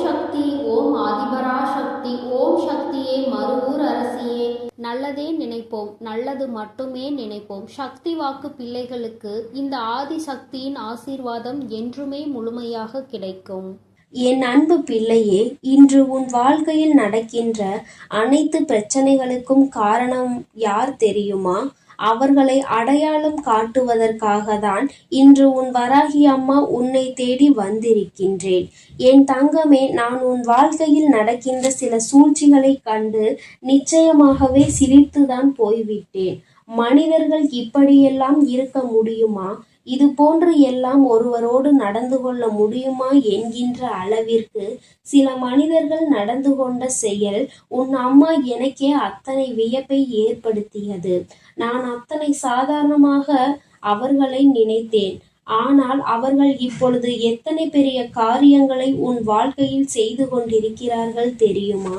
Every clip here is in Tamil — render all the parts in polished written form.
சக்தி, ஓம் ஆதிபராசக்தி, ஓம் சக்தியே, மருவூர் அரசியே. நல்லதே நினைப்போம், நல்லது மட்டுமே நினைப்போம். சக்தி வாக்கு பிள்ளைகளுக்கு இந்த ஆதிசக்தியின் ஆசீர்வாதம் என்றுமே முழுமையாக கிடைக்கும். என் அன்பு பிள்ளையே, இன்று உன் வாழ்க்கையில் நடக்கின்ற அனைத்து பிரச்சனைகளுக்கும் காரணம் யார் தெரியுமா? அவர்களை அடையாளம் காட்டுவதற்காக தான் இன்று உன் வராகி அம்மா உன்னை தேடி வந்திருக்கின்றேன். என் தங்கமே, நான் உன் வாழ்க்கையில் நடக்கின்ற சில சூழ்ச்சிகளை கண்டு நிச்சயமாகவே சிரித்துதான் போய்விட்டேன். மனிதர்கள் இப்படியெல்லாம் இருக்க முடியுமா? இது போன்று எல்லாம் ஒருவரோடு நடந்து கொள்ள முடியுமா என்கின்ற அளவிற்கு சில மனிதர்கள் நடந்து கொண்ட செயல் உன் அம்மா எனக்கே அத்தனை வியப்பை ஏற்படுத்தியது. நான் அத்தனை சாதாரணமாக அவர்களை நினைத்தேன். ஆனால் அவர்கள் இப்பொழுது எத்தனை பெரிய காரியங்களை உன் வாழ்க்கையில் செய்து கொண்டிருக்கிறார்கள் தெரியுமா?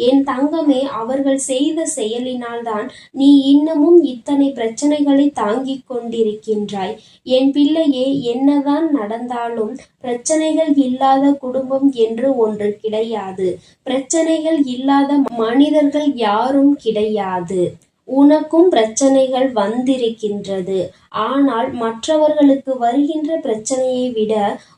என் தங்கமே, அவர்கள் செய்த செயலினால்தான் நீ இன்னமும் இத்தனை பிரச்சனைகளை தாங்கிக் கொண்டிருக்கின்றாய். என் பிள்ளையே, என்னதான் நடந்தாலும் பிரச்சனைகள் இல்லாத குடும்பம் என்று ஒன்று கிடையாது. பிரச்சனைகள் இல்லாத மனிதர்கள் யாரும் கிடையாது. உனக்கும் பிரச்சனைகள் வந்திருக்கின்றது. ஆனால் மற்றவர்களுக்கு வருகின்ற பிரச்சனையை விட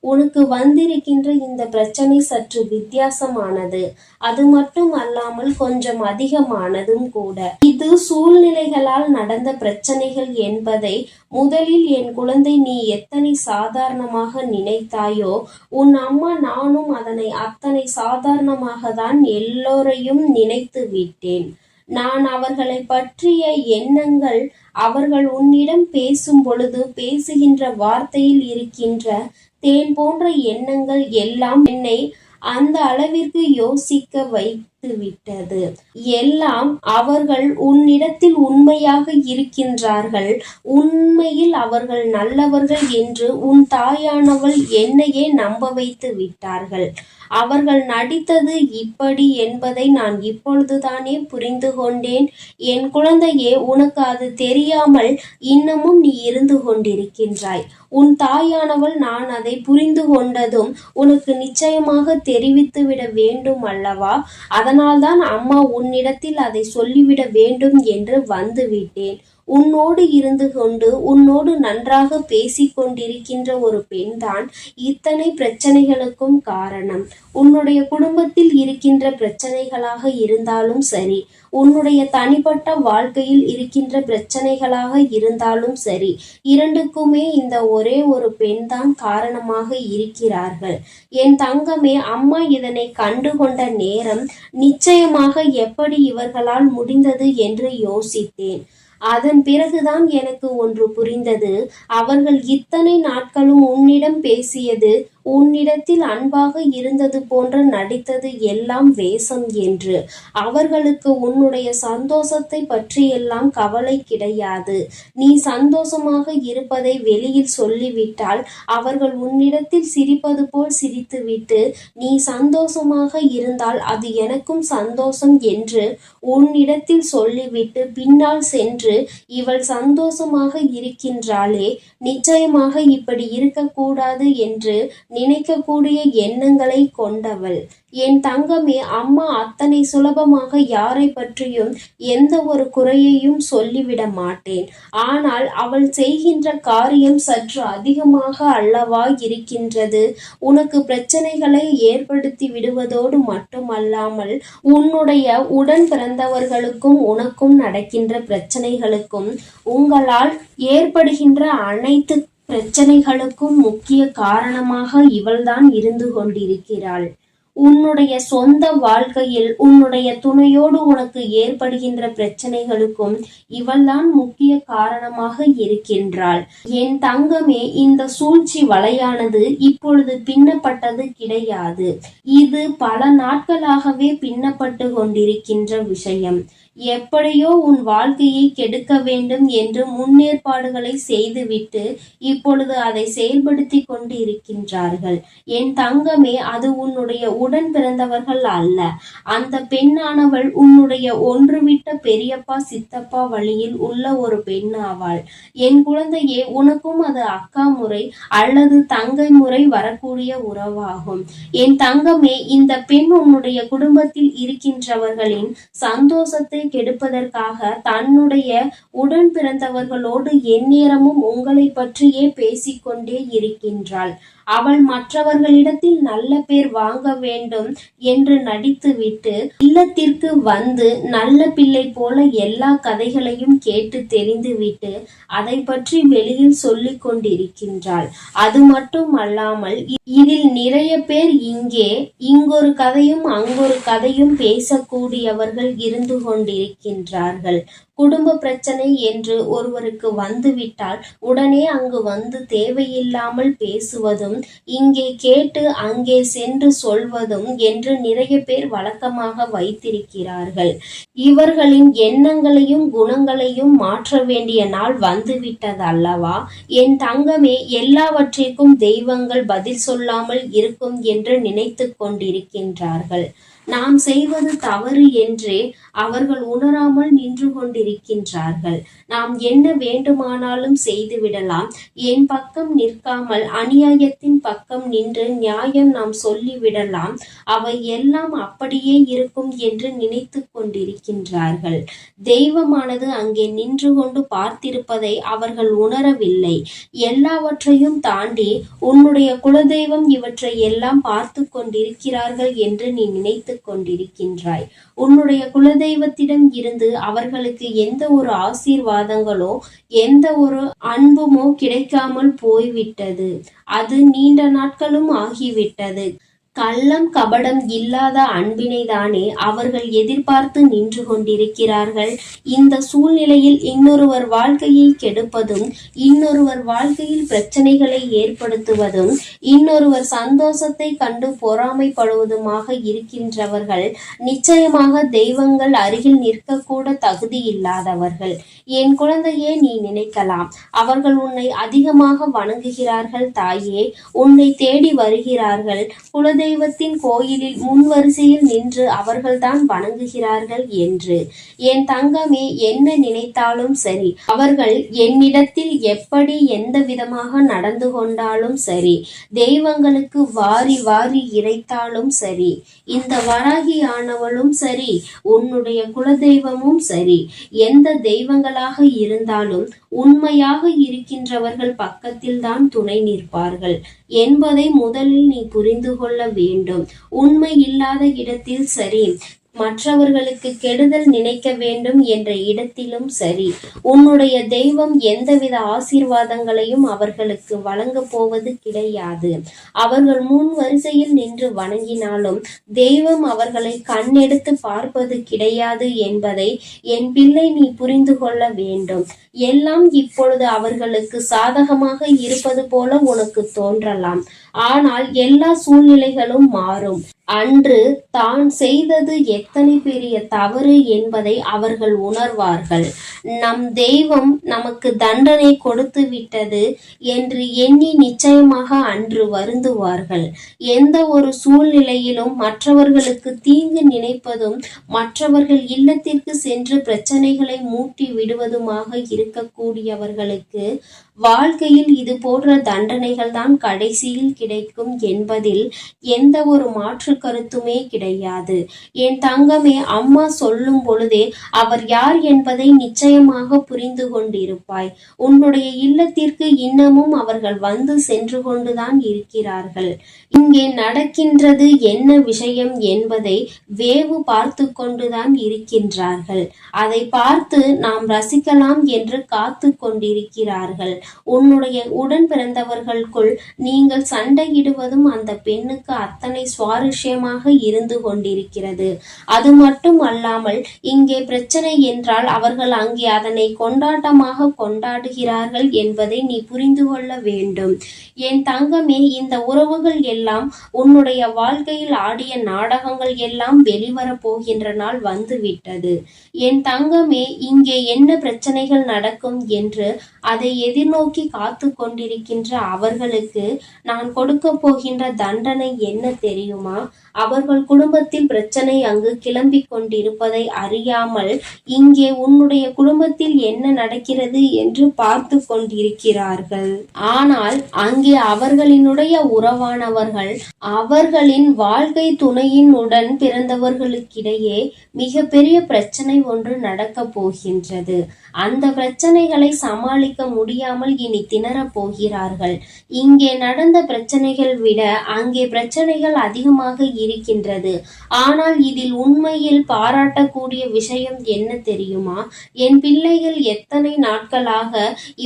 உனக்கு வந்திருக்கின்ற இந்த பிரச்சனை சற்று வித்தியாசமானது. அது மட்டும் அல்லாமல் கொஞ்சம் அதிகமானதும் கூட. இது சூழ்நிலைகளால் நடந்த பிரச்சனைகள் என்பதை முதலில் என் குழந்தை நீ எத்தனை சாதாரணமாக நினைத்தாயோ, உன் அம்மா நானும் அதனை அத்தனை சாதாரணமாக தான் எல்லோரையும் நினைத்து விட்டேன். நான் அவர்களை பற்றிய எண்ணங்கள், அவர்கள் உன்னிடம் பேசும் பொழுது பேசுகின்ற வார்த்தையில் இருக்கின்ற தேன் போன்ற எண்ணங்கள் எல்லாம் என்னை அந்த அளவிற்கு யோசிக்க வைத்து விட்டது. எல்லாம் அவர்கள் உன்னிடத்தில் உண்மையாக இருக்கின்றார்கள். உண்மையில் அவர்கள் நல்லவர்கள் என்று உன் தாயானவள் என்னையே நம்ப வைத்து விட்டார்கள். அவர்கள் நடித்தது இப்படி என்பதை நான் இப்பொழுதுதானே புரிந்து கொண்டேன். என் குழந்தையே, உனக்கு அது தெரியாமல் இன்னமும் நீ இருந்து கொண்டிருக்கின்றாய். உன் தாயானவள் நான் அதை புரிந்து கொண்டதும் உனக்கு நிச்சயமாக தெரிவித்துவிட வேண்டும் அல்லவா? அதனால்தான் அம்மா உன்னிடத்தில் அதை சொல்லிவிட வேண்டும் என்று வந்துவிட்டேன். உன்னோடு இருந்து கொண்டு உன்னோடு நன்றாக பேசிக்கொண்டிருக்கின்ற ஒரு பெண்தான் இத்தனை பிரச்சனைகளுக்கும் காரணம். உன்னுடைய குடும்பத்தில் இருக்கின்ற பிரச்சனைகளாக இருந்தாலும் சரி, உன்னுடைய தனிப்பட்ட வாழ்க்கையில் இருக்கின்ற பிரச்சனைகளாக இருந்தாலும் சரி, இரண்டுக்குமே இந்த ஒரே ஒரு பெண் தான் காரணமாக இருக்கிறார்கள். என் தங்கமே, அம்மா இதனை கண்டுகொண்ட நேரம் நிச்சயமாக எப்படி இவர்களால் முடிந்தது என்று யோசித்தேன். அதன் பிறகுதான் எனக்கு ஒன்று புரிந்தது. அவர்கள் இத்தனை நாட்களும் உன்னிடம் பேசியது, உன்னிடத்தில் அன்பாக இருந்தது போன்ற நடித்தது எல்லாம் வேஷம் என்று. அவர்களுக்கு உன்னுடைய சந்தோஷத்தை பற்றியெல்லாம் கவலை கிடையாது. நீ சந்தோஷமாக இருப்பதை வெளியில் சொல்லிவிட்டால் அவர்கள் உன்னிடத்தில் சிரிப்பது போல் சிரித்துவிட்டு, நீ சந்தோஷமாக இருந்தால் அது எனக்கும் சந்தோஷம் என்று உன்னிடத்தில் சொல்லிவிட்டு பின்னால் சென்று இவள் சந்தோஷமாக இருக்கின்றாளே, நிச்சயமாக இப்படி இருக்கக்கூடாது என்று நினைக்கக்கூடிய எண்ணங்களை கொண்டவள். என் தங்கமே, அம்மா அத்தனை சுலபமாக யாரை பற்றியும் எந்த ஒரு குறையையும் சொல்லிவிட மாட்டேன். ஆனால் அவள் செய்கின்ற காரியம் சற்று அதிகமாக அல்லவா இருக்கின்றது. உனக்கு பிரச்சனைகளை ஏற்படுத்தி விடுவதோடு மட்டுமல்லாமல் உன்னுடைய உடன் பிறந்தவர்களுக்கும் உனக்கும் நடக்கின்ற பிரச்சனைகளுக்கும் உங்களால் ஏற்படுகின்ற அனைத்து பிரச்சனைகளுக்கும் முக்கிய காரணமாக இவள்தான் இருந்து கொண்டிருக்கிறாள். உன்னுடைய சொந்த வாழ்க்கையில் உன்னுடைய துணையோடு உனக்கு ஏற்படுகின்ற பிரச்சனைகளுக்கும் இவள்தான் முக்கிய காரணமாக இருக்கின்றாள். என் தங்கமே, இந்த சூழ்ச்சி வலையானது இப்பொழுது பின்னப்பட்டது கிடையாது. இது பல நாட்களாகவே பின்னப்பட்டு கொண்டிருக்கின்ற விஷயம். எப்படியோ உன் வாழ்க்கையை கெடுக்க வேண்டும் என்று முன்னேற்பாடுகளை செய்துவிட்டு இப்பொழுது அதை செயல்படுத்தி கொண்டு இருக்கின்றார்கள். என் தங்கமே, அது உன்னுடைய உடன் பிறந்தவர்கள் அல்ல. அந்த பெண்ணானவள் உன்னுடைய ஒன்றுவிட்ட பெரியப்பா சித்தப்பா வழியில் உள்ள ஒரு பெண்ணாவாள். என் குழந்தையே, உனக்கும் அது அக்கா முறை அல்லது தங்கை முறை வரக்கூடிய உறவாகும். என் தங்கமே, இந்த பெண் உன்னுடைய குடும்பத்தில் இருக்கின்றவர்களின் சந்தோஷத்தை கெடுப்பதற்காக தன்னுடைய உடன் பிறந்தவர்களோடு எந்நேரமும் உங்களை பற்றியே பேசிக்கொண்டே இருக்கின்றாள். அவள் மற்றவர்களிடத்தில் நல்ல பேர் வாங்க வேண்டும் என்று நடித்துவிட்டு இல்லத்திற்கு வந்து நல்ல பிள்ளை போல எல்லா கதைகளையும் கேட்டு தெரிந்துவிட்டு அதை பற்றி வெளியில் சொல்லிக் கொண்டிருக்கின்றாள். அது மட்டும் அல்லாமல் இதில் நிறைய பேர் இங்கொரு கதையும் அங்கொரு கதையும் பேசக்கூடியவர்கள் இருந்து கொண்டிருக்கின்றார்கள். குடும்ப பிரச்சனை என்று ஒருவருக்கு வந்துவிட்டால் உடனே அங்கு வந்து தேவையில்லாமல் பேசுவதும் இங்கே கேட்டு அங்கே சென்று சொல்வதும் என்று நிறைய பேர் வழக்கமாக வைத்திருக்கிறார்கள். இவர்களின் எண்ணங்களையும் குணங்களையும் மாற்ற வேண்டிய நாள் வந்துவிட்டது அல்லவா? என் தங்கமே, எல்லாவற்றிற்கும் தெய்வங்கள் பதில் சொல்லாமல் இருக்கும் என்று நினைத்து கொண்டிருக்கின்றார்கள். நாம் செய்வது தவறு என்றே அவர்கள் உணராமல் நின்று கொண்டிருக்கின்றார்கள். நாம் என்ன வேண்டுமானாலும் செய்துவிடலாம். என் பக்கம் நிற்காமல் அநியாயத்தின் பக்கம் நின்று நியாயம் நாம் சொல்லிவிடலாம். அவை எல்லாம் அப்படியே இருக்கும் என்று நினைத்து கொண்டிருக்கின்றார்கள். தெய்வமானது அங்கே நின்று கொண்டு பார்த்திருப்பதை அவர்கள் உணரவில்லை. எல்லாவற்றையும் தாண்டி உன்னுடைய குலதெய்வம் இவற்றை எல்லாம் பார்த்து கொண்டிருக்கிறார்கள் என்று நீ நினைத்து கொண்டிருக்கின்றாய். உன்னுடைய குலதெய்வத்திடம் இருந்து அவர்களுக்கு எந்த ஒரு ஆசீர்வாதங்களோ எந்த ஒரு அன்புமோ கிடைக்காமல் போய்விட்டது. அது நீண்ட நாட்களும் ஆகிவிட்டது. கள்ளம் கபடம் இல்லாத அன்பினை தானே அவர்கள் எதிர்பார்த்து நின்று கொண்டிருக்கிறார்கள். இந்த சூழ்நிலையில் இன்னொருவர் வாழ்க்கையை கெடுப்பதும் இன்னொருவர் வாழ்க்கையில் பிரச்சனைகளை ஏற்படுத்துவதும் இன்னொருவர் சந்தோஷத்தை கண்டு பொறாமைப்படுவதுமாக இருக்கின்றவர்கள் நிச்சயமாக தெய்வங்கள் அருகில் நிற்கக்கூட தகுதி இல்லாதவர்கள். என் குழந்தையே, நீ நினைக்கலாம், அவர்கள் உன்னை அதிகமாக வணங்குகிறார்கள் தாயே, உன்னை தேடி வருகிறார்கள், குலதெய்வத்தின் கோயிலில் முன்வரிசையில் நின்று அவர்கள்தான் வணங்குகிறார்கள் என்று. என் தங்கமே, என்ன நினைத்தாலும் சரி, அவர்கள் என்னிடத்தில் எப்படி எந்த விதமாக நடந்து கொண்டாலும் சரி, தெய்வங்களுக்கு வாரி வாரி இறைத்தாலும் சரி, இந்த வராகி ஆனவளும் சரி, உன்னுடைய குலதெய்வமும் சரி, எந்த தெய்வங்களாக இருந்தாலும் உண்மையாக இருக்கின்றவர்கள் பக்கத்தில் தான் துணை நிற்பார்கள் என்பதை முதலில் நீ புரிந்து கொள்ள வேண்டும். உண்மை இல்லாத இடத்தில் சரி, மற்றவர்களுக்கு கெடுதல் நினைக்க வேண்டும் என்ற இடத்திலும் சரி, உன்னுடைய தெய்வம் எந்தவித ஆசீர்வாதங்களையும் அவர்களுக்கு வழங்கப் போவது கிடையாது. அவர்கள் முன் வரிசையில் நின்று வணங்கினாலும் தெய்வம் அவர்களை கண்ணெடுத்து பார்ப்பது கிடையாது என்பதை என் பிள்ளை நீ புரிந்து கொள்ள வேண்டும். எல்லாம் இப்பொழுது அவர்களுக்கு சாதகமாக இருப்பது போல உனக்கு தோன்றலாம். ஆனால் எல்லா சூழ்நிலைகளும் மாறும். அன்று தான் செய்தது எத்தனை பெரிய தவறு என்பதை அவர்கள் உணர்வார்கள். நம் தெய்வம் நமக்கு தண்டனை கொடுத்து விட்டது என்று எண்ணி நிச்சயமாக அன்று வருந்துவார்கள். எந்த ஒரு சூழ்நிலையிலும் மற்றவர்களுக்கு தீங்கு நினைப்பதும் மற்றவர்கள் இல்லத்திற்கு சென்று பிரச்சனைகளை மூட்டி விடுவதுமாக இருக்கக்கூடியவர்களுக்கு வாழ்க்கையில் இது போன்ற தண்டனைகள் தான் கடைசியில் கிடைக்கும் என்பதில் எந்த ஒரு மாற்று கருத்துமே கிடையாது. என் தங்கமே, அம்மா சொல்லும் பொழுதே அவர் யார் என்பதை நிச்சயமாக புரிந்து கொண்டிருப்பாய். உன்னுடைய இல்லத்திற்கு இன்னமும் அவர்கள் வந்து சென்று கொண்டுதான் இருக்கிறார்கள். இங்கே நடக்கின்றது என்ன விஷயம் என்பதை வேவு பார்த்து கொண்டுதான் இருக்கின்றார்கள். அதை பார்த்து நாம் ரசிக்கலாம் என்று காத்து கொண்டிருக்கிறார்கள். உன்னுடைய உடன் பிறந்தவர்களுக்குள் நீங்கள் சண்டையிடுவதும் அந்த பெண்ணுக்கு அத்தனை சுவாரஸ்யமாக இருந்து கொண்டிருக்கிறது. அது மட்டும் அல்லாமல் இங்கே பிரச்சனை என்றால் அவர்கள் அங்கே அதனை கொண்டாட்டமாக கொண்டாடுகிறார்கள் என்பதை நீ புரிந்து கொள்ள வேண்டும். என் தங்கமே, இந்த உறவுகள் எல்லாம் உன்னுடைய வாழ்க்கையில் ஆடிய நாடகங்கள் எல்லாம் வெளிவரப் போகின்ற நாள் வந்துவிட்டது. என் தங்கமே, இங்கே என்ன பிரச்சனைகள் நடக்கும் என்று அதை எதிர்நோக்கி காத்து கொண்டிருக்கின்ற அவர்களுக்கு நான் கொடுக்க போகின்ற தண்டனை என்ன தெரியுமா? அவர்கள் குடும்பத்தில் பிரச்சனை அங்கு கிளம்பிக் கொண்டிருப்பதை அறியாமல் இங்கே உன்னுடைய குடும்பத்தில் என்ன நடக்கிறது என்று பார்த்து கொண்டிருக்கிறார்கள். ஆனால் அங்கே அவர்களினுடைய உறவானவர்கள் அவர்களின் வாழ்க்கை துணையின் உடன் பிறந்தவர்களுக்கிடையே மிகப்பெரிய பிரச்சனை ஒன்று நடக்கப் போகின்றது. அந்த பிரச்சனைகளை சமாளிக்க முடியாமல் இனி திணறப் போகிறார்கள். இங்கே நடந்த பிரச்சனைகள் விட அங்கே பிரச்சனைகள் அதிகமாக இருக்கின்றது. ஆனால் இதில் உண்மையில் பாராட்டக்கூடிய விஷயம் என்ன தெரியுமா? என் பிள்ளைகள் எத்தனை நாட்களாக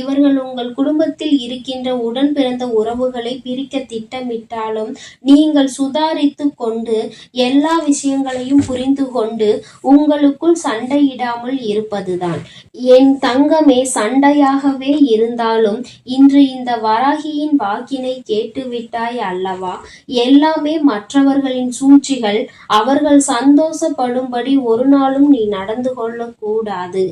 இவர்கள் உங்கள் குடும்பத்தில் இருக்கின்ற உடன் பிறந்த உறவுகளை பிரிக்க திட்டமிட்டாலும் நீங்கள் சுதாரித்து கொண்டு எல்லா விஷயங்களையும் புரிந்து கொண்டு உங்களுக்குள் சண்டையிடாமல் இருப்பதுதான். என் தங்கமே, சண்டையாகவே இருந்தாலும் இன்று இந்த வராகியின் வாக்கினை கேட்டுவிட்டாய் அல்லவா? எல்லாமே மற்றவர்களின் சூழ்ச்சிகள். அவர்கள் சந்தோஷப்படும்படி ஒரு நாளும் நீ நடந்து கொள்ளக்கூடாது.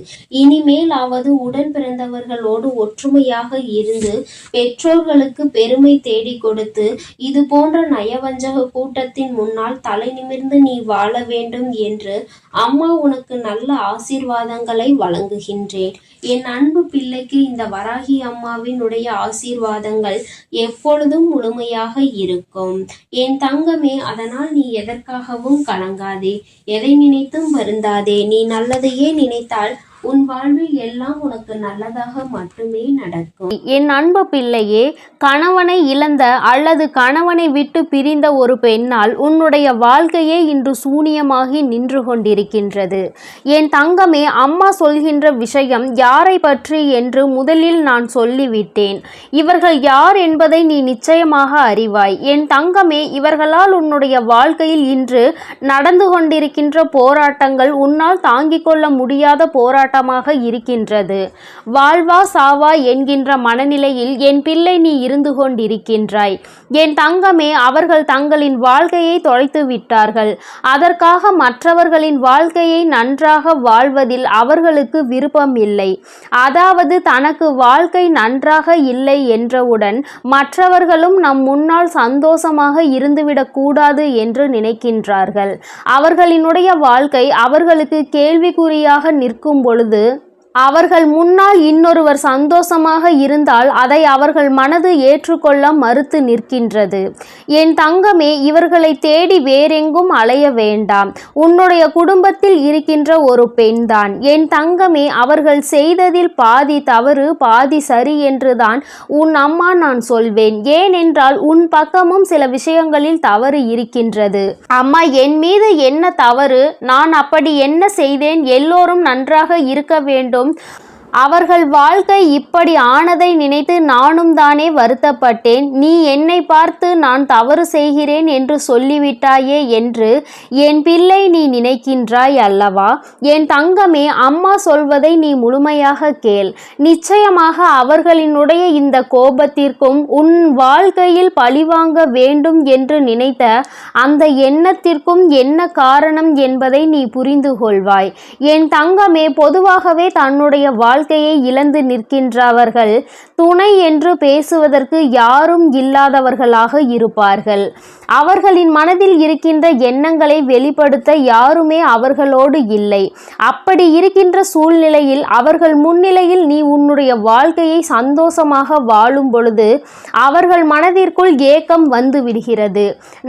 இனிமேலாவது உடன் பிறந்தவர்களோடு ஒற்றுமையாக இருந்து பெற்றோர்களுக்கு பெருமை தேடி கொடுத்து இது போன்ற நயவஞ்சக கூட்டத்தின் முன்னால் தலை நிமிர்ந்து நீ வாழ வேண்டும் என்று அம்மா உனக்கு நல்ல ஆசீர்வாதங்களை வழங்குகின்றேன். என் அன்பு பிள்ளைக்கு இந்த வராகி அம்மாவினுடைய ஆசீர்வாதங்கள் எப்பொழுதும் முழுமையாக இருக்கும். என் தங்கமே, அதனால் நீ எதற்காகவும் கலங்காதே, எதை நினைத்தும் வருந்தாதே. நீ நல்லதையே நினைத்தால் உன் வாழ்வில் எல்லாம் உனக்கு நல்லதாக மட்டுமே நடக்கும். என் அன்பு பிள்ளையே, கணவனை இழந்த அல்லது கணவனை விட்டு பிரிந்த ஒரு பெண்ணால் உன்னுடைய வாழ்க்கையே இன்று சூனியமாகி நின்று கொண்டிருக்கின்றது. என் தங்கமே, அம்மா சொல்கின்ற விஷயம் யாரை பற்றி என்று முதலில் நான் சொல்லிவிட்டேன். இவர்கள் யார் என்பதை நீ நிச்சயமாக அறிவாய். என் தங்கமே, இவர்களால் உன்னுடைய வாழ்க்கையில் இன்று நடந்து கொண்டிருக்கின்ற போராட்டங்கள் உன்னால் தாங்கிக் கொள்ள முடியாத போராட்டமாக இருக்கின்றது. வாழ்வா சாவா என்கின்ற மனநிலையில் என் பிள்ளை நீ இருந்து கொண்டிருக்கின்றாய். என் தங்கமே, அவர்கள் தங்களின் வாழ்க்கையை தொலைத்து விட்டார்கள். அதற்காக மற்றவர்களின் வாழ்க்கையை நன்றாக வாழ்வதில் அவர்களுக்கு விருப்பம் இல்லை. அதாவது தனக்கு வாழ்க்கை நன்றாக இல்லை என்றவுடன் மற்றவர்களும் நம் முன்னால் சந்தோஷமாக இருந்துவிடக் கூடாது என்று நினைக்கின்றார்கள். அவர்களினுடைய வாழ்க்கை அவர்களுக்கு கேள்விக்குறியாக நிற்கும் பொழுது அவர்கள் முன்னால் இன்னொருவர் சந்தோஷமாக இருந்தால் அதை அவர்கள் மனது ஏற்றுக்கொள்ள மறுத்து நிற்கின்றது. என் தங்கமே, இவர்களை தேடி வேறெங்கும் அலைய வேண்டாம். உன்னுடைய குடும்பத்தில் இருக்கின்ற ஒரு பெண்தான். என் தங்கமே, அவர்கள் செய்ததில் பாதி தவறு பாதி சரி என்றுதான் உன் அம்மா நான் சொல்வேன். ஏனென்றால் உன் பக்கமும் சில விஷயங்களில் தவறு இருக்கின்றது. அம்மா, என் மீது என்ன தவறு? நான் அப்படி என்ன செய்தேன்? எல்லோரும் நன்றாக இருக்க வேண்டும். அவர்கள் வாழ்க்கை இப்படி ஆனதை நினைத்து நானும் தானே வருத்தப்பட்டேன். நீ என்னை பார்த்து நான் தவறு செய்கிறேன் என்று சொல்லிவிட்டாயே என்று என் பிள்ளை நீ நினைக்கின்றாய் அல்லவா? என் தங்கமே, அம்மா சொல்வதை நீ முழுமையாக கேள். நிச்சயமாக அவர்களினுடைய இந்த கோபத்திற்கும் உன் வாழ்க்கையில் பழிவாங்க வேண்டும் என்று நினைத்த அந்த எண்ணத்திற்கும் என்ன காரணம் என்பதை நீ புரிந்து கொள்வாய். என் தங்கமே, பொதுவாகவே தன்னுடைய வாழ்க்கையை இழந்து நிற்கின்றவர்கள் துணை என்று பேசுவதற்கு யாரும் இல்லாதவர்களாக இருப்பார்கள். அவர்களின் மனதில் இருக்கின்ற எண்ணங்களை வெளிப்படுத்த யாருமே அவர்களோடு இல்லை. அப்படி இருக்கின்ற சூழ்நிலையில் அவர்கள் முன்னிலையில் நீ உன்னுடைய வாழ்க்கையை சந்தோஷமாக வாழும் பொழுது அவர்கள் மனதிற்குள் ஏக்கம் வந்து விடுகிறது.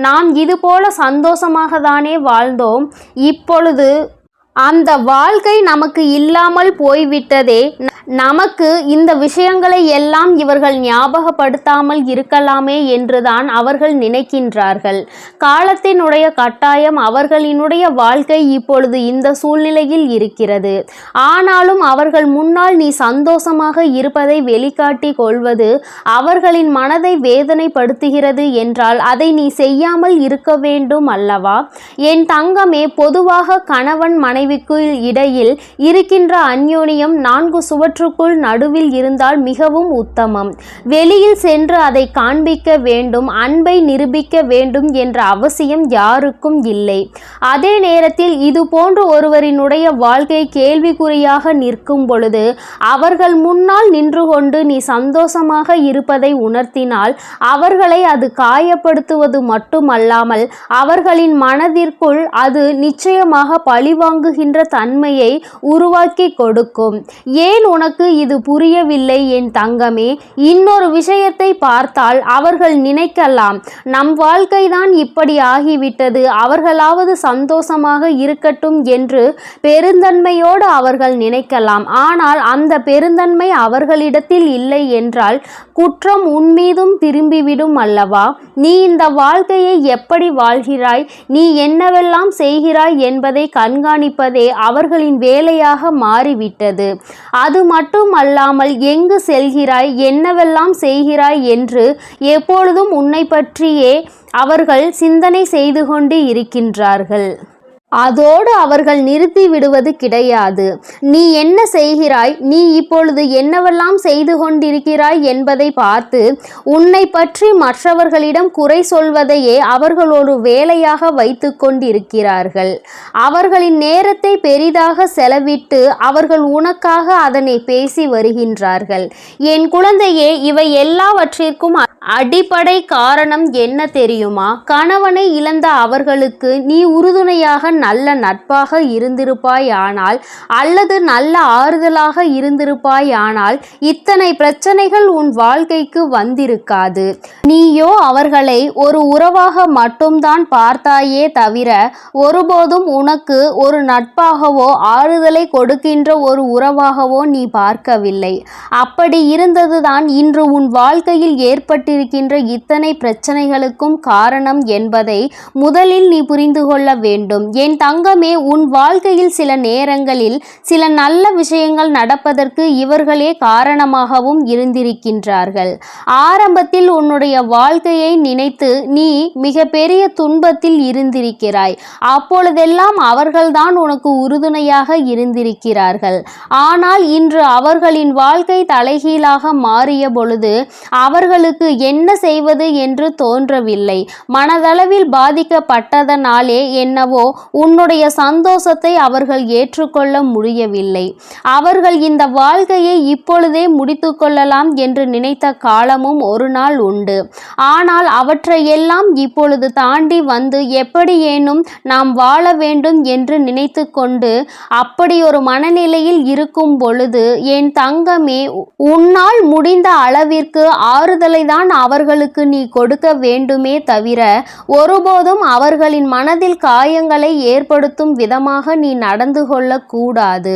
நாம் இதுபோல சந்தோஷமாக தானே வாழ்ந்தோம், இப்பொழுது அந்த வாழ்க்கை நமக்கு இல்லாமல் போய்விட்டதே. நமக்கு இந்த விஷயங்களை எல்லாம் இவர்கள் ஞாபகப்படுத்தாமல் இருக்கலாமே என்றுதான் அவர்கள் நினைக்கின்றார்கள். காலத்தினுடைய கட்டாயம் அவர்களினுடைய வாழ்க்கை இப்பொழுது இந்த சூழ்நிலையில் இருக்கிறது. ஆனாலும் அவர்கள் முன்னால் நீ சந்தோஷமாக இருப்பதை வெளிக்காட்டி கொள்வது அவர்களின் மனதை வேதனைப்படுத்துகிறது என்றால் அதை நீ செய்யாமல் இருக்க வேண்டும் அல்லவா? என் தங்கமே, பொதுவாக கணவன் மனைவிக்கு இடையில் இருக்கின்ற அந்யோன்யம் 4 சுவற்றுக்குள் நடுவில் இருந்தால் மிகவும் உத்தமம். வெளியில் சென்று அதை காண்பிக்க வேண்டும், அன்பை நிரூபிக்க வேண்டும் என்ற அவசியம் யாருக்கும் இல்லை. அதே நேரத்தில் இது போன்ற ஒருவரினுடைய வாழ்க்கை கேள்விக்குறியாக நிற்கும் பொழுது அவர்கள் முன்னால் நின்று கொண்டு நீ சந்தோஷமாக இருப்பதை உணர்த்தினால் அவர்களை அது காயப்படுத்துவது மட்டுமல்லாமல் அவர்களின் மனதிற்குள் அது நிச்சயமாக பழிவாங்குகின்ற தன்மையை உருவாக்கி கொடுக்கும். ஏன் உனக்கு இது புரியவில்லை என் தங்கமே? இன்னொரு விஷயத்தை பார்த்தால் அவர்கள் நினைக்கலாம், நம் வாழ்க்கைதான் இப்படி ஆகிவிட்டது, அவர்களாவது சந்தோஷமாக இருக்கட்டும் என்று பெருந்தன்மையோடு அவர்கள் நினைக்கலாம். ஆனால் அந்த பெருந்தன்மை அவர்களிடத்தில் இல்லை என்றால் குற்றம் உன்மீதும் திரும்பிவிடும் அல்லவா? நீ இந்த வாழ்க்கையை எப்படி வாழ்கிறாய், நீ என்னவெல்லாம் செய்கிறாய் என்பதை கண்காணிப்பதே அவர்களின் வேலையாக மாறிவிட்டது. அது மட்டுமல்லாமல் எங்கு செல்கிறாய், என்னவெல்லாம் செய்கிறாய் என்று எப்பொழுதும் உன்னை பற்றியே அவர்கள் சிந்தனை செய்து கொண்டு இருக்கின்றார்கள். அதோடு அவர்கள் நிறுத்தி விடுவது கிடையாது. நீ என்ன செய்கிறாய், நீ இப்பொழுது என்னவெல்லாம் செய்து கொண்டிருக்கிறாய் என்பதை பார்த்து உன்னை பற்றி மற்றவர்களிடம் குறை சொல்வதையே அவர்கள் ஒரு வேலையாக வைத்து கொண்டிருக்கிறார்கள். அவர்களின் நேரத்தை பெரிதாக செலவிட்டு அவர்கள் உனக்காக அதனை பேசி வருகின்றார்கள். என் குழந்தையே, இவை எல்லாவற்றிற்கும் அடிப்படை காரணம் என்ன தெரியுமா? கணவனை இழந்த அவர்களுக்கு நீ உறுதுணையாக நல்ல நட்பாக இருந்திருப்பாயானால் அல்லது நல்ல ஆறுதலாக இருந்திருப்பாயானால் இத்தனை பிரச்சனைகள் உன் வாழ்க்கைக்கு வந்திருக்காது. நீயோ அவர்களை ஒரு உறவாக மட்டும்தான் பார்த்தாயே தவிர ஒருபோதும் உனக்கு ஒரு நட்பாகவோ ஆறுதலை கொடுக்கின்ற ஒரு உறவாகவோ நீ பார்க்கவில்லை. அப்படி இருந்ததுதான் இன்று உன் வாழ்க்கையில் ஏற்பட்டிருக்கின்ற இத்தனை பிரச்சனைகளுக்கும் காரணம் என்பதை முதலில் நீ புரிந்து கொள்ள வேண்டும். என் தங்கமே, உன் வாழ்க்கையில் சில நேரங்களில் சில நல்ல விஷயங்கள் நடப்பதற்கு இவர்களே காரணமாகவும் இருந்திருக்கின்றார்கள். ஆரம்பத்தில் உன்னுடைய வாழ்க்கையை நினைத்து நீ மிக பெரிய துன்பத்தில் இருந்திருக்கிறாய். அப்பொழுதெல்லாம் அவர்கள்தான் உனக்கு உறுதுணையாக இருந்திருக்கிறார்கள். ஆனால் இன்று அவர்களின் வாழ்க்கை தலைகீழாக மாறிய பொழுது அவர்களுக்கு என்ன செய்வது என்று தோன்றவில்லை. மனதளவில் பாதிக்கப்பட்டதனாலே என்னவோ உன்னுடைய சந்தோஷத்தை அவர்கள் ஏற்றுக்கொள்ள முடியவில்லை. அவர்கள் இந்த வாழ்க்கையை இப்பொழுதே முடித்து கொள்ளலாம் என்று நினைத்த காலமும் ஒரு நாள் உண்டு. ஆனால் அவற்றையெல்லாம் இப்பொழுது தாண்டி வந்து எப்படியேனும் நாம் வாழ வேண்டும் என்று நினைத்து கொண்டு அப்படி ஒரு மனநிலையில் இருக்கும் பொழுது என் தங்கமே, உன்னால் முடிந்த அளவிற்கு ஆறுதலை தான் அவர்களுக்கு நீ கொடுக்க வேண்டுமே தவிர ஒருபோதும் அவர்களின் மனதில் காயங்களை ஏற்படுத்தும் விதமாக நீ நடந்து கொள்ளக்கூடாது.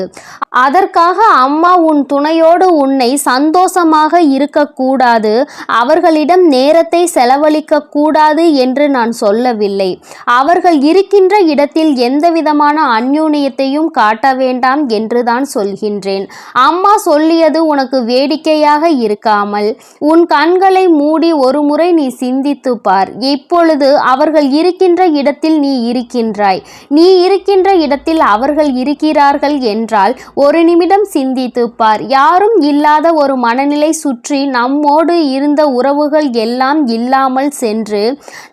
அதற்காக அம்மா உன் துணையோடு உன்னை சந்தோஷமாக இருக்கக்கூடாது, அவர்களிடம் நேரத்தை செலவழிக்க கூடாது என்று நான் சொல்லவில்லை. அவர்கள் இருக்கின்ற இடத்தில் எந்தவிதமான அந்யோன்யத்தையும் காட்ட வேண்டாம் என்று தான் சொல்கின்றேன். அம்மா சொல்லியது உனக்கு வேடிக்கையாக இருக்காமல் உன் கண்களை மூடி ஒரு முறை நீ சிந்தித்து பார். இப்பொழுது அவர்கள் இருக்கின்ற இடத்தில் நீ இருக்கின்றாய். நீ இருக்கின்ற இடத்தில் அவர்கள் இருக்கிறார்கள் என்றால் ஒரு நிமிடம் சிந்தித்து பார். யாரும் இல்லாத ஒரு மனநிலை சுற்றி நம்மோடு இருந்த உறவுகள் எல்லாம் இல்லாமல் சென்று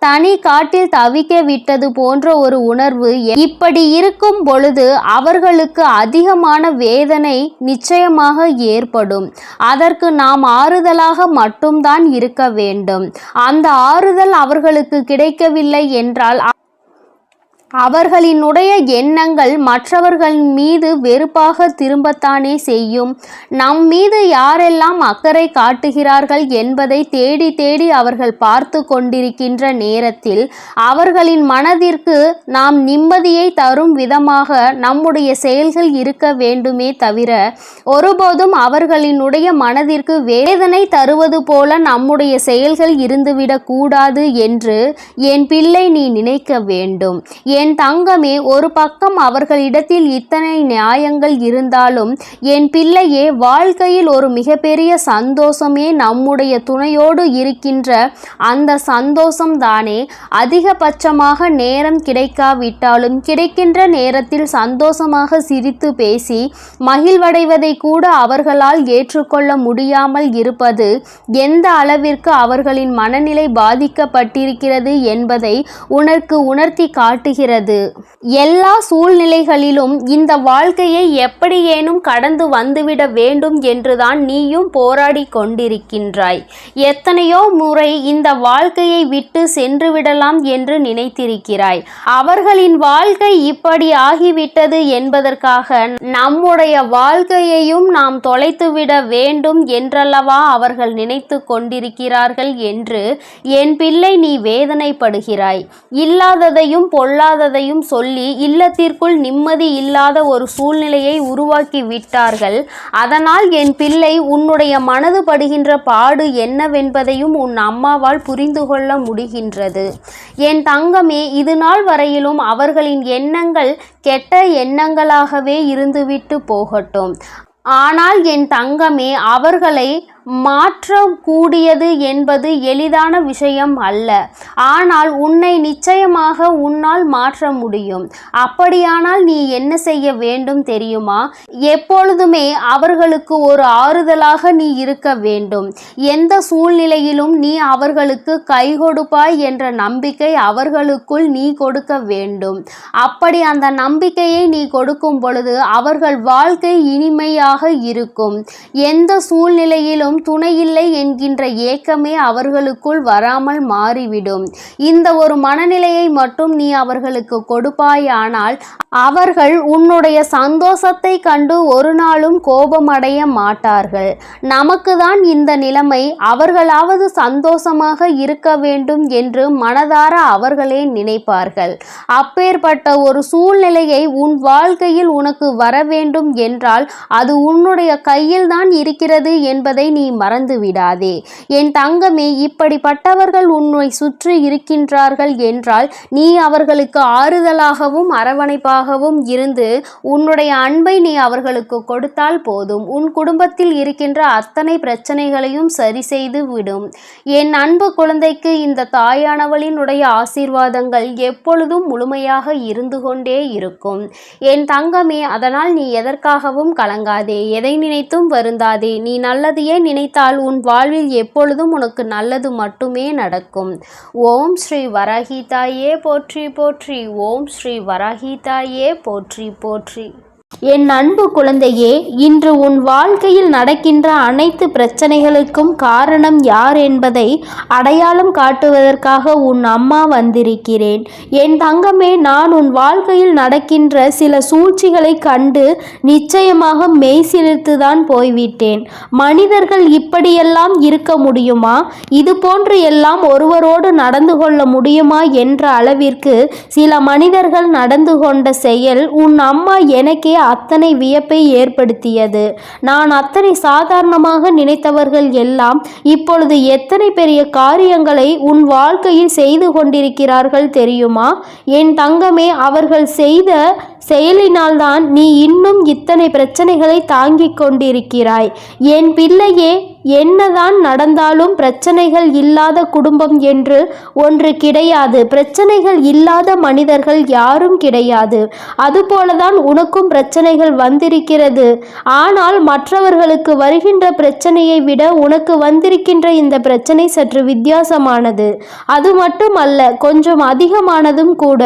தனி காட்டில் தவிக்க விட்டது போன்ற ஒரு உணர்வு இப்படி இருக்கும் பொழுது அவர்களுக்கு அதிகமான வேதனை நிச்சயமாக ஏற்படும். அதற்கு நாம் ஆறுதலாக மட்டும்தான் இருக்க வேண்டும். அந்த ஆறுதல் அவர்களுக்கு கிடைக்கவில்லை என்றால் அவர்களினுடைய எண்ணங்கள் மற்றவர்களின் மீது வெறுப்பாக திரும்பத்தானே செய்யும். நம் மீது யாரெல்லாம் அக்கறை காட்டுகிறார்கள் என்பதை தேடி தேடி அவர்கள் பார்த்து கொண்டிருக்கின்ற நேரத்தில் அவர்களின் மனதிற்கு நாம் நிம்மதியை தரும் விதமாக நம்முடைய செயல்கள் இருக்க வேண்டுமே தவிர ஒருபோதும் அவர்களினுடைய மனதிற்கு வேதனை தருவது போல நம்முடைய செயல்கள் இருந்துவிடக் கூடாது என்று என் பிள்ளை நீ நினைக்க வேண்டும். என் தங்கமே, ஒரு பக்கம் அவர்களிடத்தில் இத்தனை நியாயங்கள் இருந்தாலும் என் பிள்ளையே, வாழ்க்கையில் ஒரு மிகப்பெரிய சந்தோஷமே நம்முடைய துணையோடு இருக்கின்ற அந்த சந்தோஷம்தானே. அதிகபட்சமாக நேரம் கிடைக்காவிட்டாலும் கிடைக்கின்ற நேரத்தில் சந்தோஷமாக சிரித்து பேசி மகிழ்வடைவதை கூட அவர்களால் ஏற்றுக்கொள்ள முடியாமல் இருப்பது எந்த அளவிற்கு அவர்களின் மனநிலை பாதிக்கப்பட்டிருக்கிறது என்பதை உனக்கு உணர்த்தி காட்டுகிறது. எல்லா சூழ்நிலைகளிலும் இந்த வாழ்க்கையை எப்படியேனும் கடந்து வந்துவிட வேண்டும் என்றுதான் நீயும் போராடி கொண்டிருக்கின்றாய். எத்தனையோ முறை இந்த வாழ்க்கையை விட்டு சென்று விடலாம் என்று நினைத்திருக்கிறாய். அவர்களின் வாழ்க்கை இப்படி ஆகிவிட்டது என்பதற்காக நம்முடைய வாழ்க்கையையும் நாம் தொலைத்துவிட வேண்டும் என்றல்லவா அவர்கள் நினைத்து கொண்டிருக்கிறார்கள் என்று என் பிள்ளை நீ வேதனைப்படுகிறாய். இல்லாததையும் பொல்லாததையும் சொல்லி இல்லத்திற்குள் நிம்மதி இல்லாத ஒரு சூழ்நிலையை உருவாக்கி விட்டார்கள். அதனால் என் பிள்ளை, உன்னுடைய மனது படுகின்ற பாடு என்னவென்பதையும் உன் அம்மாவால் புரிந்து கொள்ள முடிகின்றது. என் தங்கமே, இது நாள் வரையிலும் அவர்களின் எண்ணங்கள் கெட்ட எண்ணங்களாகவே இருந்துவிட்டு போகட்டும். ஆனால் என் தங்கமே, அவர்களை மாற்றக்கூடியது என்பது எளிதான விஷயம் அல்ல. ஆனால் உன்னை நிச்சயமாக உன்னால் மாற்ற முடியும். அப்படியானால் நீ என்ன செய்ய வேண்டும் தெரியுமா? எப்பொழுதுமே அவர்களுக்கு ஒரு ஆறுதலாக நீ இருக்க வேண்டும். எந்த சூழ்நிலையிலும் நீ அவர்களுக்கு கை கொடுப்பாய் என்ற நம்பிக்கை அவர்களுக்குள் நீ கொடுக்க வேண்டும். அப்படி அந்த நம்பிக்கையை நீ கொடுக்கும் பொழுது அவர்கள் வாழ்க்கை இனிமையாக இருக்கும். எந்த சூழ்நிலையிலும் துணையில்லை என்கின்ற ஏக்கமே அவர்களுக்குள் வராமல் மாறிவிடும். இந்த ஒரு மனநிலையை மட்டும் நீ அவர்களுக்கு கொடுப்பாயானால் அவர்கள் உன்னுடைய சந்தோஷத்தை கண்டு ஒரு நாளும் கோபமடைய மாட்டார்கள். நமக்கு தான் இந்த நிலைமை, அவர்களாவது சந்தோஷமாக இருக்க வேண்டும் என்று மனதார அவர்களே நினைப்பார்கள். அப்பேற்பட்ட ஒரு சூழ்நிலையை உன் வாழ்க்கையில் உனக்கு வர வேண்டும் என்றால் அது உன்னுடைய கையில் தான் இருக்கிறது என்பதை நீ மறந்து விடாதே. என் தங்கமே, இப்படிப்பட்டவர்கள் உன்னை சுற்றி இருக்கின்றார்கள் என்றால் நீ அவர்களுக்கு ஆறுதலாகவும் அரவணைப்பாகவும் இருந்து உன்னுடைய அன்பை நீ அவர்களுக்கு கொடுத்தால் போதும். உன் குடும்பத்தில் இருக்கின்ற அத்தனை பிரச்சனைகளையும் சரி செய்து விடும். என் அன்பு குழந்தைக்கு இந்த தாயானவளினுடைய ஆசீர்வாதங்கள் எப்பொழுதும் முழுமையாக இருந்து கொண்டே இருக்கும். என் தங்கமே, அதனால் நீ எதற்காகவும் கலங்காதே, எதை நினைத்தும் வருந்தாதே. நீ நல்லதையே நினைத்தால் உன் வாழ்வில் எப்பொழுதும் உனக்கு நல்லது மட்டுமே நடக்கும். ஓம் ஸ்ரீ வராகி தாயே போற்றி போற்றி. ஓம் ஸ்ரீ வராகி தாயே போற்றி போற்றி. என் அன்பு குழந்தையே, இன்று உன் வாழ்க்கையில் நடக்கின்ற அனைத்து பிரச்சனைகளுக்கும் காரணம் யார் என்பதை அடையாளம் காட்டுவதற்காக உன் அம்மா வந்திருக்கிறேன். என் தங்கமே, நான் உன் வாழ்க்கையில் நடக்கின்ற சில சூழ்ச்சிகளை கண்டு நிச்சயமாக மெய்சிலிர்த்துதான் போய்விட்டேன். மனிதர்கள் இப்படியெல்லாம் இருக்க முடியுமா? இது போன்று எல்லாம் ஒருவரோடு நடந்து கொள்ள முடியுமா என்ற அளவிற்கு சில மனிதர்கள் நடந்து கொண்ட செயல் உன் அம்மா எனக்கே அத்தனை வியப்பை ஏற்படுத்தியது. நான் அத்தனை சாதாரணமாக நினைத்தவர்கள் எல்லாம் இப்பொழுது எத்தனை பெரிய காரியங்களை உன் வாழ்க்கையில் செய்து கொண்டிருக்கிறார்கள் தெரியுமா? என் தங்கமே, அவர்கள் செய்த செயலினால்தான் நீ இன்னும் இத்தனை பிரச்சனைகளை தாங்கிக் கொண்டிருக்கிறாய். என் பிள்ளையே, என்னதான் நடந்தாலும் பிரச்சனைகள் இல்லாத குடும்பம் என்று ஒன்று கிடையாது. பிரச்சனைகள் இல்லாத மனிதர்கள் யாரும் கிடையாது. அதுபோலதான் உனக்கும் பிரச்சனைகள் வந்திருக்கிறது. ஆனால் மற்றவர்களுக்கு வருகின்ற பிரச்சனையை விட உனக்கு வந்திருக்கின்ற இந்த பிரச்சனை சற்று வித்தியாசமானது. அது மட்டுமல்ல, கொஞ்சம் அதிகமானதும் கூட.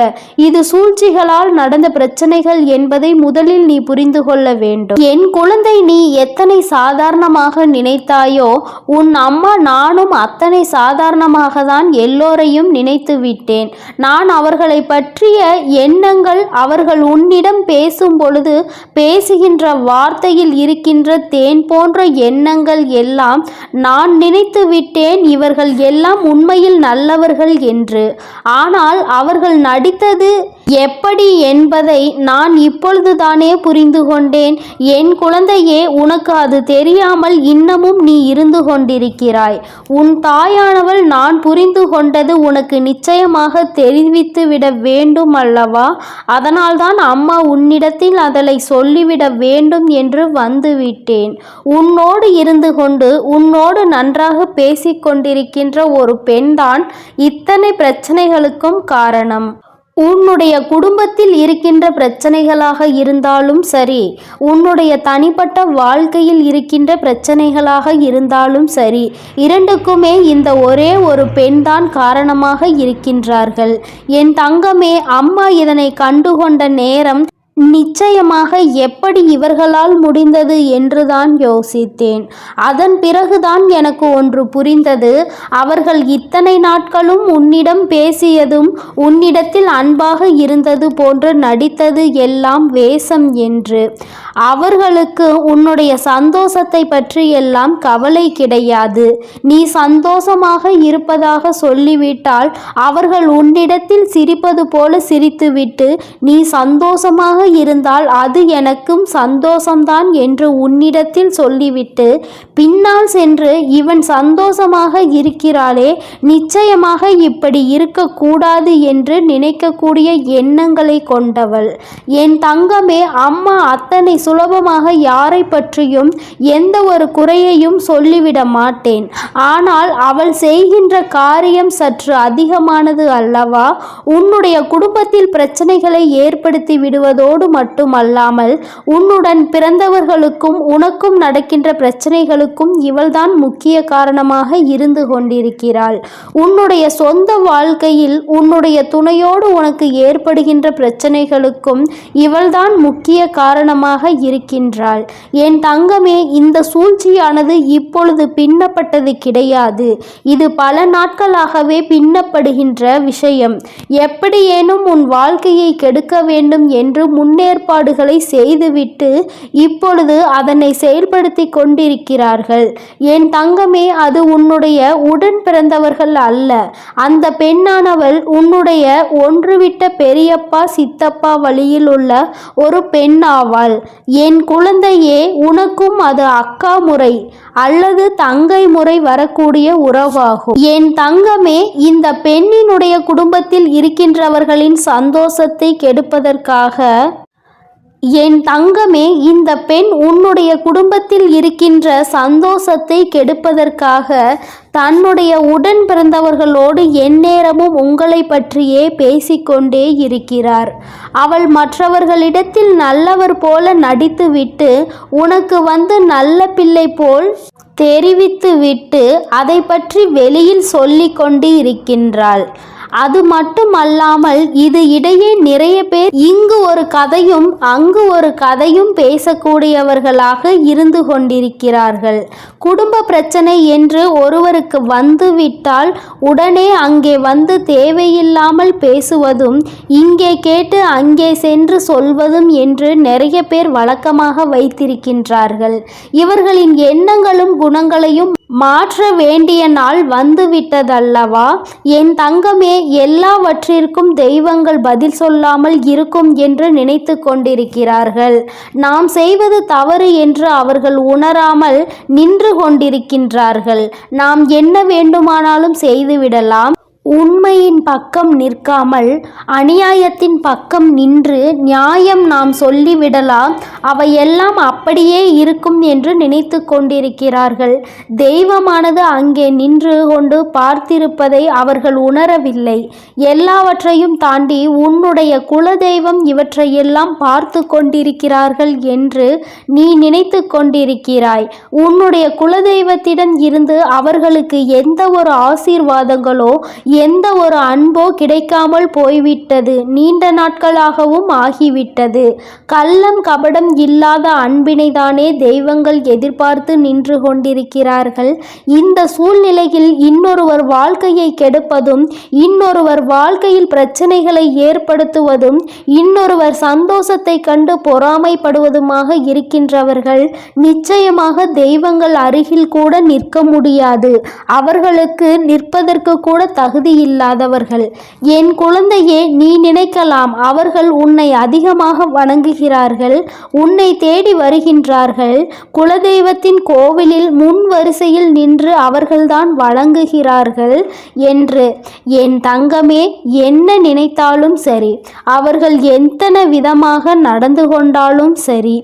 இது சூழ்ச்சிகளால் நடந்த பிரச்சனைகள் என்பதை முதலில் நீ புரிந்து கொள்ள வேண்டும். என் குழந்தை, நீ எத்தனை சாதாரணமாக நினைத்தாய் நினைக்கிறாயோ உன் அம்மா நானும் அத்தனை சாதாரணமாக தான் எல்லோரையும் நினைத்து விட்டேன். நான் அவர்களை பற்றிய எண்ணங்கள் அவர்கள் உன்னிடம் பேசும் பொழுது பேசுகின்ற வார்த்தையில் இருக்கின்ற தேன் போன்ற எண்ணங்கள் எல்லாம் நான் நினைத்து விட்டேன் இவர்கள் எல்லாம் உண்மையில் நல்லவர்கள் என்று. ஆனால் அவர்கள் நடித்தது எப்படி என்பதை நான் இப்பொழுதுதானே புரிந்து கொண்டேன். என் குழந்தையே, உனக்கு அது தெரியாமல் இன்னமும் நீ இருந்து கொண்டிருக்கிறாய். உன் தாயானவள் நான் புரிந்து கொண்டது உனக்கு நிச்சயமாக தெரிவித்துவிட வேண்டும் அல்லவா? அதனால்தான் அம்மா உன்னிடத்தில் அதனை சொல்லிவிட வேண்டும் என்று வந்துவிட்டேன். உன்னோடு இருந்து கொண்டு உன்னோடு நன்றாக பேசிக்கொண்டிருக்கின்ற ஒரு பெண்தான் இத்தனை பிரச்சனைகளுக்கும் காரணம். உன்னுடைய குடும்பத்தில் இருக்கின்ற பிரச்சனைகளாக இருந்தாலும் சரி, உன்னுடைய தனிப்பட்ட வாழ்க்கையில் இருக்கின்ற பிரச்சனைகளாக இருந்தாலும் சரி, இரண்டுக்குமே இந்த ஒரே ஒரு பெண்தான் காரணமாக இருக்கின்றார்கள். என் தங்கமே, அம்மா இதனை கண்டுகொண்ட நேரம் நிச்சயமாக எப்படி இவர்களால் முடிந்தது என்றுதான் யோசித்தேன். அதன் பிறகுதான் எனக்கு ஒன்று புரிந்தது. அவர்கள் இத்தனை நாட்களும் உன்னிடம் பேசியதும் உன்னிடத்தில் அன்பாக இருந்தது போன்று நடித்தது எல்லாம் வேஷம் என்று. அவர்களுக்கு உன்னுடைய சந்தோஷத்தை பற்றி எல்லாம் கவலை கிடையாது. நீ சந்தோஷமாக இருப்பதாக சொல்லிவிட்டால் அவர்கள் உன்னிடத்தில் சிரிப்பது போல சிரித்துவிட்டு நீ சந்தோஷமாக இருந்தால் அது எனக்கும் சந்தோஷம்தான் என்று உன்னிடத்தில் சொல்லிவிட்டு பின்னால் சென்று இவன் சந்தோஷமாக இருக்கிறாளே, நிச்சயமாக இப்படி இருக்கக்கூடாது என்று நினைக்கக்கூடிய எண்ணங்களை கொண்டவள். என் தங்கமே, அம்மா அத்தனை சுலபமாக யாரை பற்றியும் எந்த ஒரு குறையையும் சொல்லிவிட மாட்டேன். ஆனால் அவள் செய்கின்ற காரியம் சற்று அதிகமானது அல்லவா? உன்னுடைய குடும்பத்தில் பிரச்சனைகளை ஏற்படுத்தி விடுவதோடு மட்டுமல்லாமல் உன்னுடன் பிறந்தவர்களுக்கும் உனக்கும் நடக்கின்ற பிரச்சனைகளுக்கும் இவள்தான் முக்கிய காரணமாக இருந்து கொண்டிருக்கிறாள். உன்னுடைய சொந்த வாழ்க்கையில் உன்னுடைய துணையோடு உனக்கு ஏற்படுகின்ற பிரச்சனைகளுக்கும் இவள்தான் முக்கிய காரணமாக இருக்கின்றாள். என் தங்கமே, இந்த சூழ்ச்சியானது இப்பொழுது பின்னப்பட்டது கிடையாது. இது பல நாட்களாகவே பின்னப்படுகின்ற விஷயம். எப்படியேனும் உன் வாழ்க்கையை கெடுக்க வேண்டும் என்று முன்னேற்பாடுகளை செய்துவிட்டு இப்பொழுது அதனை செயல்படுத்தி கொண்டிருக்கிறார்கள். என் தங்கமே, அது உன்னுடைய உடன் பிறந்தவர்கள் அல்ல. அந்த பெண்ணானவள் உன்னுடைய ஒன்றுவிட்ட பெரியப்பா சித்தப்பா வழியில் உள்ள ஒரு பெண்ணாவாள். என் குழந்தையே, உனக்கும் அது அக்கா முறை அல்லது தங்கை முறை வரக்கூடிய உறவாகும். என் தங்கமே, இந்த பெண்ணினுடைய குடும்பத்தில் இருக்கின்றவர்களின் சந்தோஷத்தை கெடுப்பதற்காக என் தங்கமே, இந்த பெண் உன்னுடைய குடும்பத்தில் இருக்கின்ற சந்தோஷத்தை கெடுப்பதற்காக தன்னுடைய உடன் பிறந்தவர்களோடு எந்நேரமும் உங்களை பற்றியே பேசிக்கொண்டே இருக்கிறார். அவள் மற்றவர்களிடத்தில் நல்லவர் போல நடித்துவிட்டு உனக்கு வந்து நல்ல பிள்ளை போல் தெரிவித்துவிட்டு அதை பற்றி வெளியில் சொல்லிக் கொண்டு இருக்கின்றாள். அது மட்டுமல்லாமல் இது இடையே நிறைய பேர் இங்கு ஒரு கதையும் அங்கு ஒரு கதையும் பேசக்கூடியவர்களாக இருந்து கொண்டிருக்கிறார்கள். குடும்ப பிரச்சனை என்று ஒருவருக்கு வந்துவிட்டால் உடனே அங்கே வந்து தேவையில்லாமல் பேசுவதும் இங்கே கேட்டு அங்கே சென்று சொல்வதும் என்று நிறைய பேர் வழக்கமாக வைத்திருக்கின்றார்கள். இவர்களின் எண்ணங்களும் குணங்களையும் மாற்ற வேண்டிய நாள் வந்துவிட்டதல்லவா? என் தங்கமே, எல்லாவற்றிற்கும் தெய்வங்கள் பதில் சொல்லாமல் இருக்கும் என்று நினைத்து கொண்டிருக்கிறார்கள். நாம் செய்வது தவறு என்று அவர்கள் உணராமல் நின்று கொண்டிருக்கின்றார்கள். நாம் என்ன வேண்டுமானாலும் செய்துவிடலாம். உண்மையின் பக்கம் நிற்காமல் அநியாயத்தின் பக்கம் நின்று நியாயம் நாம் சொல்லிவிடலாம். அவையெல்லாம் அப்படியே இருக்கும் என்று நினைத்து கொண்டிருக்கிறார்கள். தெய்வமானது அங்கே நின்று கொண்டு பார்த்திருப்பதை அவர்கள் உணரவில்லை. எல்லாவற்றையும் தாண்டி உன்னுடைய குலதெய்வம் இவற்றையெல்லாம் பார்த்து கொண்டிருக்கிறார்கள் என்று நீ நினைத்து கொண்டிருக்கிறாய். உன்னுடைய குலதெய்வத்திடம் இருந்து அவர்களுக்கு எந்த ஒரு ஆசீர்வாதங்களோ எந்த ஒரு அன்போ கிடைக்காமல் போய்விட்டது, நீண்ட நாட்களாகவும் ஆகிவிட்டது. கள்ளம் கபடம் இல்லாத அன்பினை தானே தெய்வங்கள் எதிர்பார்த்து நின்று கொண்டிருக்கிறார்கள். இந்த சூழ்நிலையில் இன்னொருவர் வாழ்க்கையை கெடுப்பதும், இன்னொருவர் வாழ்க்கையில் பிரச்சனைகளை ஏற்படுத்துவதும், இன்னொருவர் சந்தோஷத்தை கண்டு பொறாமைப்படுவதுமாக இருக்கின்றவர்கள் நிச்சயமாக தெய்வங்கள் அருகில் கூட நிற்க முடியாது. அவர்களுக்கு நிற்பதற்கு கூட தகுதி இல்லாதவர்கள். என் குழந்தையே, நீ நினைக்கலாம் அவர்கள் உன்னை அதிகமாக வணங்குகிறார்கள், உன்னை தேடி வருகின்றார்கள், குலதெய்வத்தின் கோவிலில் முன் வரிசையில் நின்று அவர்கள்தான் வணங்குகிறார்கள் என்று. என் தங்கமே, என்ன நினைத்தாலும் சரி, அவர்கள் எத்தனை விதமாக நடந்து கொண்டாலும் சரி,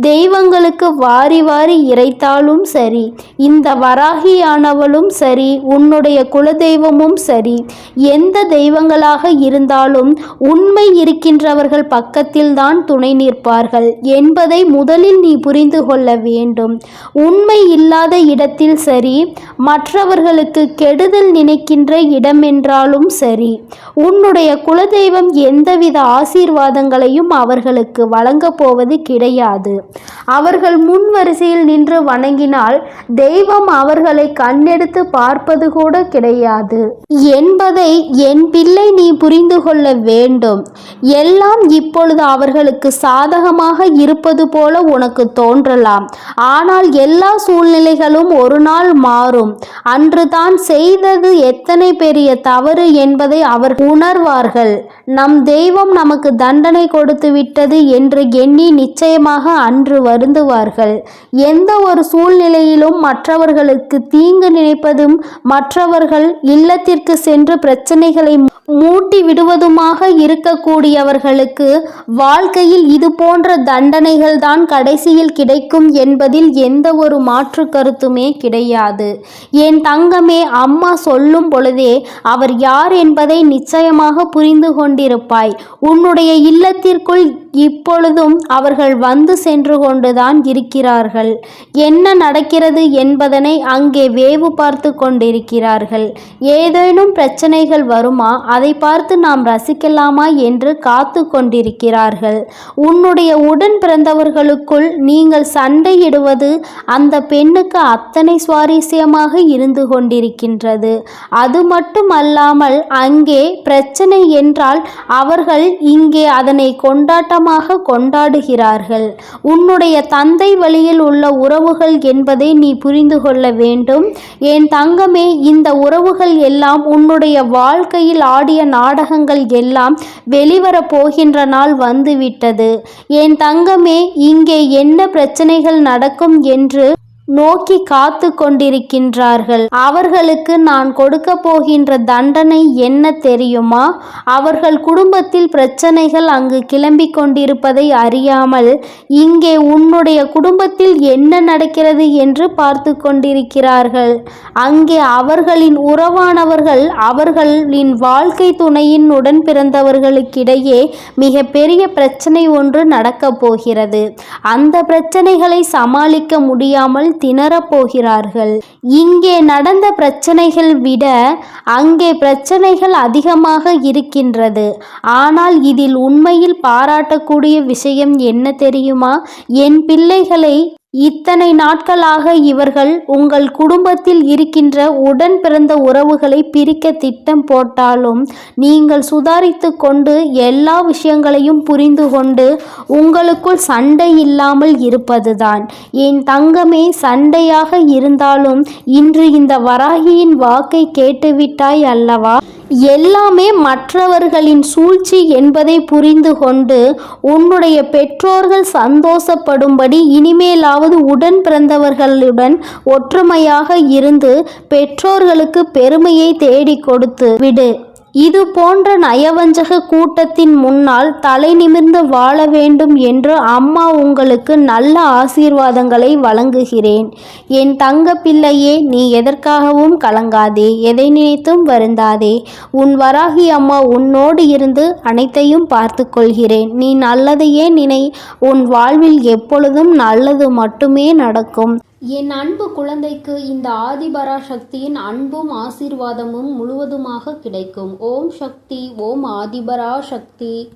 தெய்வங்களுக்கு வாரி வாரி இறைத்தாலும் சரி, இந்த வராகியானவளும் சரி, உன்னுடைய குலதெய்வமும் சரி, எந்த தெய்வங்களாக இருந்தாலும் உண்மை இருக்கின்றவர்கள் பக்கத்தில் தான் துணை நிற்பார்கள் என்பதை முதலில் நீ புரிந்து கொள்ள வேண்டும். உண்மை இல்லாத இடத்தில் சரி, மற்றவர்களுக்கு கெடுதல் நினைக்கின்ற இடமென்றாலும் சரி, உன்னுடைய குலதெய்வம் எந்தவித ஆசீர்வாதங்களையும் அவர்களுக்கு வழங்கப் போவது கிடையாது. அவர்கள் முன் வரிசையில் நின்று வணங்கினால் தெய்வம் அவர்களை கண்ணெடுத்து பார்ப்பது கூட கிடையாது என்பதை என் பிள்ளை நீ புரிந்து கொள்ள வேண்டும். எல்லாம் இப்பொழுது அவர்களுக்கு சாதகமாக இருப்பது போல உனக்கு தோன்றலாம். ஆனால் எல்லா சூழ்நிலைகளும் ஒரு நாள் மாறும். அன்று தான் செய்தது எத்தனை பெரிய தவறு என்பதை அவர் உணர்வார்கள். நம் தெய்வம் நமக்கு தண்டனை கொடுத்து விட்டது என்று எண்ணி நிச்சயமாக அன்று வருந்துவார்கள். எந்த ஒரு சூழ்நிலையிலும் மற்றவர்களுக்கு தீங்கு நினைப்பதும், மற்றவர்கள் இல்லத்திற்கு சென்று பிரச்சனைகளை மூட்டி விடுவதுமாக இருக்கக்கூடியவர்களுக்கு வாழ்க்கையில் இது போன்ற தண்டனைகள் தான் கடைசியில் கிடைக்கும் என்பதில் எந்த ஒரு மாற்று கருத்துமே கிடையாது. என் தங்கமே, அம்மா சொல்லும் பொழுதே அவர் யார் என்பதை நிச்சயமாக புரிந்து கொண்டிருப்பாய். உன்னுடைய இல்லத்திற்குள் இப்பொழுதும் அவர்கள் வந்து சென்று கொண்டுதான் இருக்கிறார்கள். என்ன நடக்கிறது என்பதனை அங்கே வேவு பார்த்து கொண்டிருக்கிறார்கள். ஏதேனும் பிரச்சனைகள் வருமா, அதை பார்த்து நாம் ரசிக்கலாமா என்று காத்து கொண்டிருக்கிறார்கள். உன்னுடைய உடன் பிறந்தவர்களுக்குள் நீங்கள் சண்டையிடுவது அந்த பெண்ணுக்கு அத்தனை சுவாரஸ்யமாக இருந்து கொண்டிருக்கின்றது. அது மட்டுமல்லாமல் அங்கே பிரச்சனை என்றால் அவர்கள் இங்கே அதனை கொண்டாட்டமாக கொண்டாடுகிறார்கள். உன்னுடைய தந்தை வழியில் உள்ள உறவுகள் என்பதை நீ புரிந்து கொள்ள வேண்டும். என் தங்கமே, இந்த உறவுகள் எல்லாம் உன்னுடைய வாழ்க்கையில் ஆடிய நாடகங்கள் எல்லாம் வெளிவர போகின்ற நாள் வந்துவிட்டது. என் தங்கமே, இங்கே என்ன பிரச்சனைகள் நடக்கும் என்று நோக்கி காத்து கொண்டிருக்கின்றார்கள். அவர்களுக்கு நான் கொடுக்க போகின்ற தண்டனை என்ன தெரியுமா? அவர்கள் குடும்பத்தில் பிரச்சனைகள் அங்கு கிளம்பி கொண்டிருப்பதை அறியாமல் இங்கே உன்னுடைய குடும்பத்தில் என்ன நடக்கிறது என்று பார்த்து கொண்டிருக்கிறார்கள். அங்கே அவர்களின் உறவானவர்கள் அவர்களின் வாழ்க்கை துணையின் உடன் பிறந்தவர்களுக்கிடையே மிக பெரிய பிரச்சனை ஒன்று நடக்கப் போகிறது. அந்த பிரச்சனைகளை சமாளிக்க முடியாமல் திணறப்போகிறார்கள். இங்கே நடந்த பிரச்சனைகள் விட அங்கே பிரச்சனைகள் அதிகமாக இருக்கின்றது. ஆனால் இதில் உண்மையில் பாராட்டக்கூடிய விஷயம் என்ன தெரியுமா? என் பிள்ளைகளை இத்தனை நாட்களாக இவர்கள் உங்கள் குடும்பத்தில் இருக்கின்ற உடன் பிறந்த உறவுகளை பிரிக்க திட்டம் போட்டாலும் நீங்கள் சுதாரித்து கொண்டு எல்லா விஷயங்களையும் புரிந்து கொண்டு உங்களுக்குள் சண்டை இல்லாமல் இருப்பதுதான். என் தங்கமே, சண்டையாக இருந்தாலும் இன்று இந்த வராகியின் வாக்கை கேட்டுவிட்டாய் அல்லவா? எல்லாமே மற்றவர்களின் சூழ்ச்சி என்பதை புரிந்து கொண்டு உன்னுடைய பெற்றோர்கள் சந்தோஷப்படும்படி இனிமேலாவது உடன் பிறந்தவர்களுடன் ஒற்றுமையாக இருந்து பெற்றோர்களுக்கு பெருமையை தேடி கொடுத்து விடு. இது போன்ற நயவஞ்சக கூட்டத்தின் முன்னால் தலை நிமிர்ந்து வாழ வேண்டும் என்று அம்மா உங்களுக்கு நல்ல ஆசீர்வாதங்களை வழங்குகிறேன். என் தங்க பிள்ளையே, நீ எதற்காகவும் கலங்காதே, எதை நினைத்தும் வருந்தாதே. உன் வராகி அம்மா உன்னோடு இருந்து அனைத்தையும் பார்த்து கொள்கிறேன். நீ நல்லதையே நினை. உன் வாழ்வில் எப்பொழுதும் நல்லது மட்டுமே நடக்கும். என் அன்பு குழந்தைக்கு இந்த ஆதிபராசக்தியின் அன்பும் ஆசீர்வாதமும் முழுவதுமாக கிடைக்கும். ஓம் சக்தி. ஓம் ஆதிபராசக்தி.